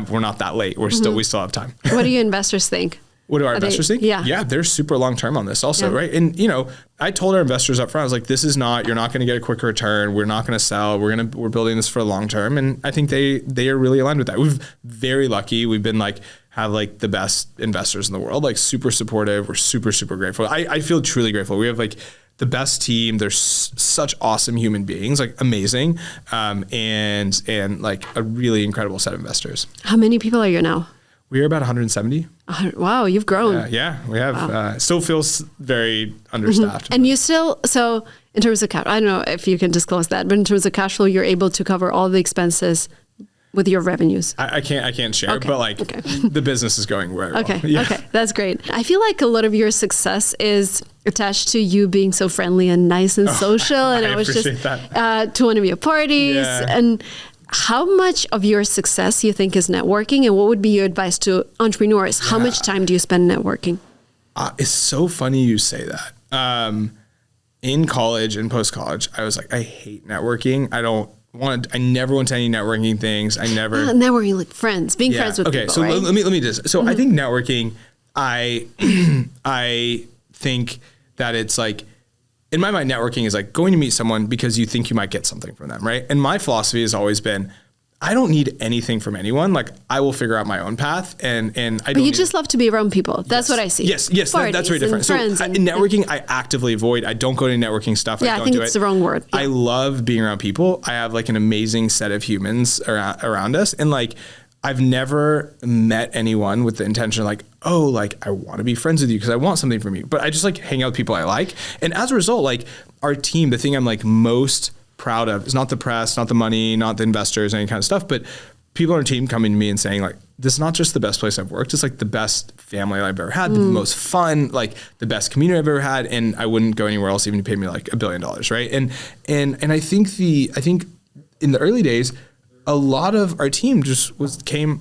we're not that late. We still have time. What do your investors think? What do our investors think? Yeah, they're super long term on this also, right? And I told our investors up front, I was like, this is you're not going to get a quick return. We're not going to sell. We're building this for the long term. And I think they are really aligned with that. We're very lucky. We've been have the best investors in the world, like super supportive. We're super, super grateful. I feel truly grateful. We have the best team. They're such awesome human beings, like amazing. And like a really incredible set of investors. How many people are you now? We're about 170. Wow, you've grown. Yeah, we have. Wow. Still feels very understaffed. And you still, so in terms of cash, I don't know if you can disclose that, but in terms of cash flow, you're able to cover all the expenses with your revenues? I can't share, but like the business is going very well. Okay, that's great. I feel like a lot of your success is attached to you being so friendly and nice and social, and I was just to one of your parties. And how much of your success you think is networking, and what would be your advice to entrepreneurs? How much time do you spend networking? It's so funny you say that. In college and post-college, I was like, I hate networking. I never went to any networking things. I never networking, like friends, being friends with people. Okay, so right? let me do this. So I think networking, I think that it's like, in my mind, networking is like going to meet someone because you think you might get something from them, right? And my philosophy has always been, I don't need anything from anyone. Like I will figure out my own path, and I don't. But you just love to be around people. That's what I see. Yes, that's very different. So in networking, I actively avoid. I don't go to networking stuff. Yeah, I think it's the wrong word. Yeah. I love being around people. I have like an amazing set of humans around us, and like I've never met anyone with the intention like, oh, like I want to be friends with you because I want something from you. But I just like hang out with people I like, and as a result, like our team, the thing I'm like most proud of is not the press, not the money, not the investors, any kind of stuff, but people on our team coming to me and saying like, this is not just the best place I've worked, it's like the best family I've ever had, the most fun, like the best community I've ever had, and I wouldn't go anywhere else even to pay me like $1 billion, right? And I think in the early days, a lot of our team just came,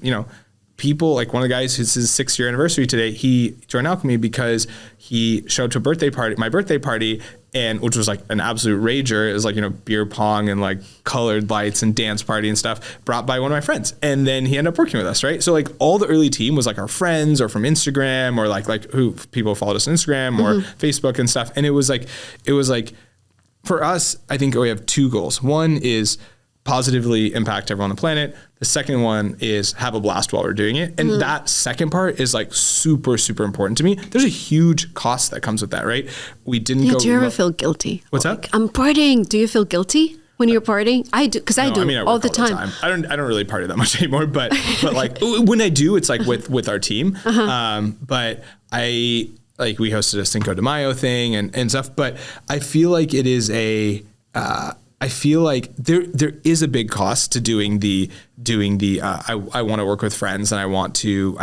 people like one of the guys who's his 6th year anniversary today, he joined Alchemy because he showed up to my birthday party, and which was like an absolute rager. It was like, beer pong and like colored lights and dance party and stuff brought by one of my friends. And then he ended up working with us, right? So like all the early team was like our friends or from Instagram or like who people followed us on Instagram or Facebook and stuff. And it was like, for us, I think we have 2 goals. One is positively impact everyone on the planet. The second one is have a blast while we're doing it. And that second part is like super, super important to me. There's a huge cost that comes with that, right? We didn't go. Do you ever feel guilty? What's like, that? I'm partying. Do you feel guilty when you're partying? I do, because I do all the time. I don't really party that much anymore, but like when I do, it's like with our team. But we hosted a Cinco de Mayo thing and stuff, but I feel like it is I feel like there is a big cost to doing the I want to work with friends and I want to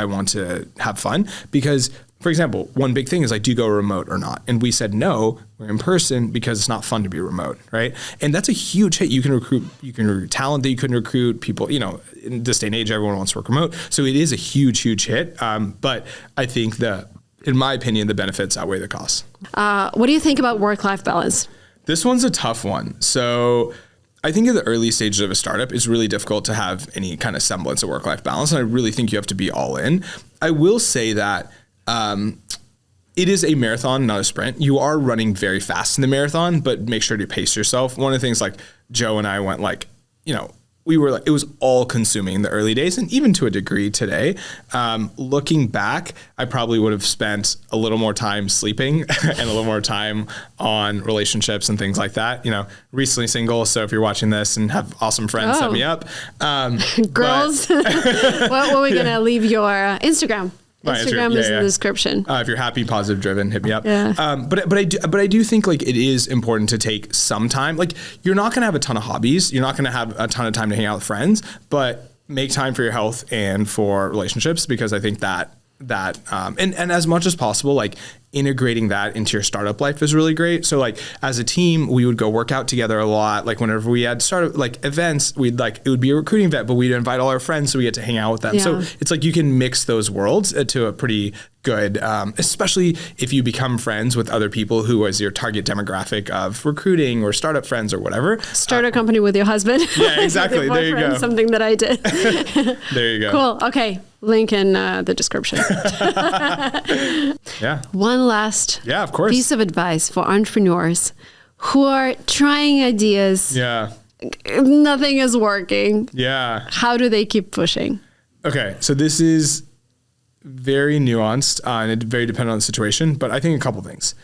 have fun, because for example, one big thing is like, do you go remote or not? And we said no, we're in person because it's not fun to be remote, right? And that's a huge hit. You can recruit talent that you couldn't recruit. People, in this day and age, everyone wants to work remote, so it is a huge hit. But I think in my opinion, the benefits outweigh the costs. What do you think about work-life balance? This one's a tough one. So I think in the early stages of a startup, it's really difficult to have any kind of semblance of work-life balance. And I really think you have to be all in. I will say that it is a marathon, not a sprint. You are running very fast in the marathon, but make sure to pace yourself. One of the things like Joe and I went like, we were like, it was all consuming in the early days, and even to a degree today. Looking back, I probably would have spent a little more time sleeping and a little more time on relationships and things like that. Recently single, so if you're watching this and have awesome friends, set me up. Girls, what are we gonna leave your Instagram? Instagram is in the description. If you're happy, positive driven, hit me up. Yeah. But I do think like it is important to take some time. Like you're not going to have a ton of hobbies. You're not going to have a ton of time to hang out with friends, but make time for your health and for relationships, because I think that and as much as possible, like integrating that into your startup life is really great. So like as a team, we would go work out together a lot. Like whenever we had startup like events, it would be a recruiting event, but we'd invite all our friends so we get to hang out with them. Yeah. So it's like you can mix those worlds to a pretty good, especially if you become friends with other people who is your target demographic of recruiting or startup friends or whatever. Start a company with your husband. Yeah, exactly. There you go. Something that I did. There you go. Cool. Okay. Link in the description. Yeah. One last of course. piece of advice for entrepreneurs who are trying ideas. Yeah. Nothing is working. Yeah. How do they keep pushing? Okay. So this is very nuanced and it very dependent on the situation, but I think a couple things.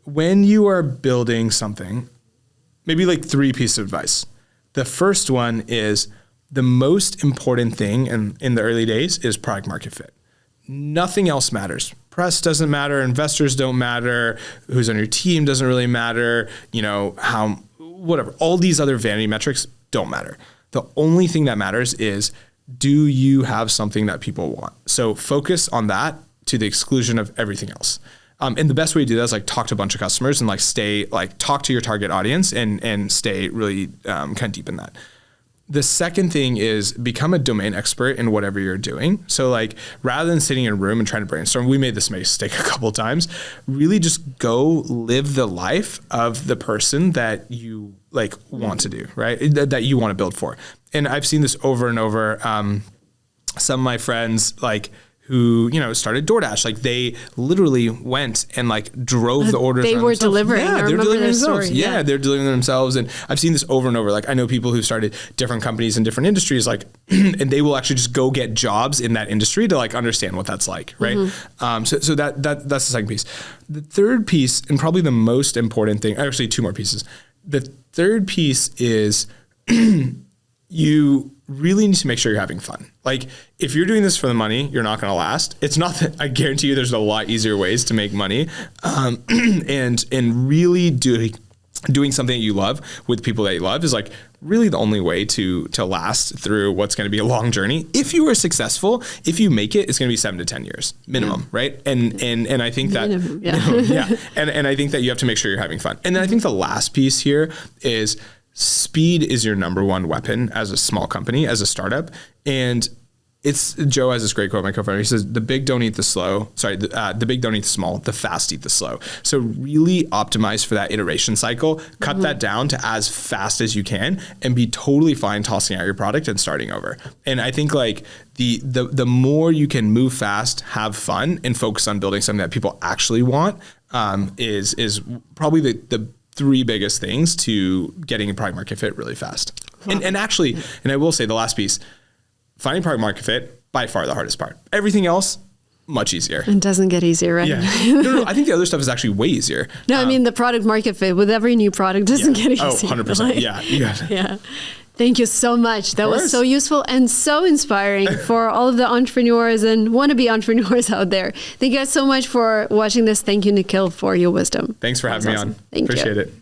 When you are building something, maybe like 3 pieces of advice. The first one is the most important thing in the early days is product market fit. Nothing else matters. Press doesn't matter. Investors don't matter. Who's on your team doesn't really matter. Whatever. All these other vanity metrics don't matter. The only thing that matters is, do you have something that people want? So focus on that to the exclusion of everything else. And the best way to do that is like talk to a bunch of customers and talk to your target audience and stay really kind of deep in that. The second thing is become a domain expert in whatever you're doing. So like rather than sitting in a room and trying to brainstorm, we made this mistake a couple of times, really just go live the life of the person that you like want to do, right? That you want to build for. And I've seen this over and over. Some of my friends like who, started DoorDash, like they literally went and like drove the orders. They were delivering. Yeah, they're delivering themselves. Story. Yeah, they're delivering themselves. And I've seen this over and over. Like I know people who started different companies in different industries, like, and they will actually just go get jobs in that industry to like understand what that's like, right? So that's the second piece. The third piece, and probably the most important thing, actually two more pieces. The third piece is you really need to make sure you're having fun. Like if you're doing this for the money, you're not going to last. It's not that I guarantee you there's a lot easier ways to make money. And really doing something that you love with people that you love is like really the only way to last through what's going to be a long journey. If you are successful, if you make it, it's going to be 7 to 10 years minimum, right? And I think that And I think that you have to make sure you're having fun. And then I think the last piece here is speed is your number one weapon as a small company, as a startup. And Joe has this great quote, my co-founder. He says, the big don't eat the big don't eat the small, the fast eat the slow. So really optimize for that iteration cycle, cut that down to as fast as you can and be totally fine tossing out your product and starting over. And I think like the more you can move fast, have fun and focus on building something that people actually want is probably the three biggest things to getting a product market fit really fast. And actually, and I will say the last piece, finding product market fit, by far the hardest part. Everything else, much easier. It doesn't get easier, right? Yeah. No, I think the other stuff is actually way easier. No, I mean the product market fit with every new product doesn't get easier. Oh, 100%. Like, yeah. Thank you so much. That was so useful and so inspiring for all of the entrepreneurs and wannabe entrepreneurs out there. Thank you guys so much for watching this. Thank you, Nikil, for your wisdom. Thanks for having me on. Thank you. Appreciate it.